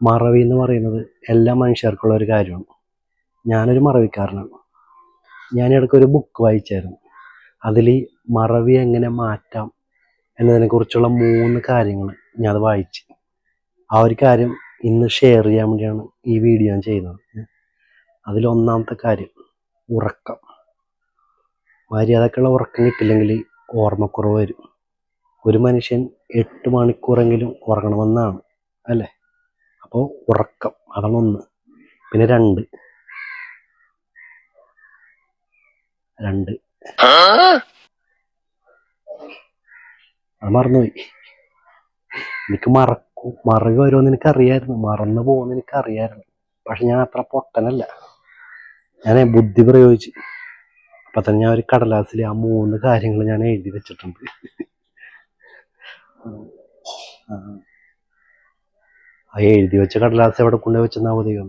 മറവി എന്ന് പറയുന്നത് എല്ലാ മനുഷ്യർക്കുള്ള ഒരു കാര്യമാണ്. ഞാനൊരു മറവിക്കാരനാണ്. ഞാൻ ഇടയ്ക്കൊരു ബുക്ക് വായിച്ചായിരുന്നു. അതിൽ മറവി എങ്ങനെ മാറ്റാം എന്നതിനെക്കുറിച്ചുള്ള 3 കാര്യങ്ങൾ ഞാനത് വായിച്ച്. ആ ഒരു കാര്യം ഇന്ന് ഷെയർ ചെയ്യാൻ വേണ്ടിയാണ് ഈ വീഡിയോ ഞാൻ ചെയ്യുന്നത്. അതിലൊന്നാമത്തെ കാര്യം ഉറക്കം. മര്യാദക്കുള്ള ഉറക്കം കിട്ടില്ലെങ്കിൽ ഓർമ്മക്കുറവ് വരും. ഒരു മനുഷ്യൻ 8 മണിക്കൂറെങ്കിലും ഉറങ്ങണമെന്നാണ്, അല്ലേ? അപ്പോൾ ഉറക്കം, അതാണ് 1. പിന്നെ 2 അത് മറന്നുപോയി. എനിക്ക് മറവി വരുമെന്ന് എനിക്കറിയായിരുന്നു, മറന്നു പോകുമെന്ന് എനിക്കറിയായിരുന്നു. പക്ഷെ ഞാൻ അത്ര പൊട്ടനല്ല. ഞാൻ ബുദ്ധി പ്രയോഗിച്ച് അപ്പം തന്നെ ഞാൻ ഒരു കടലാസിൽ ആ 3 കാര്യങ്ങൾ ഞാൻ എഴുതി വെച്ചിട്ടുണ്ട്. ആ എഴുതി വെച്ച കടലാസ് എവിടെ കൊണ്ടുപോയി വെച്ചെന്നാ മതിയോ?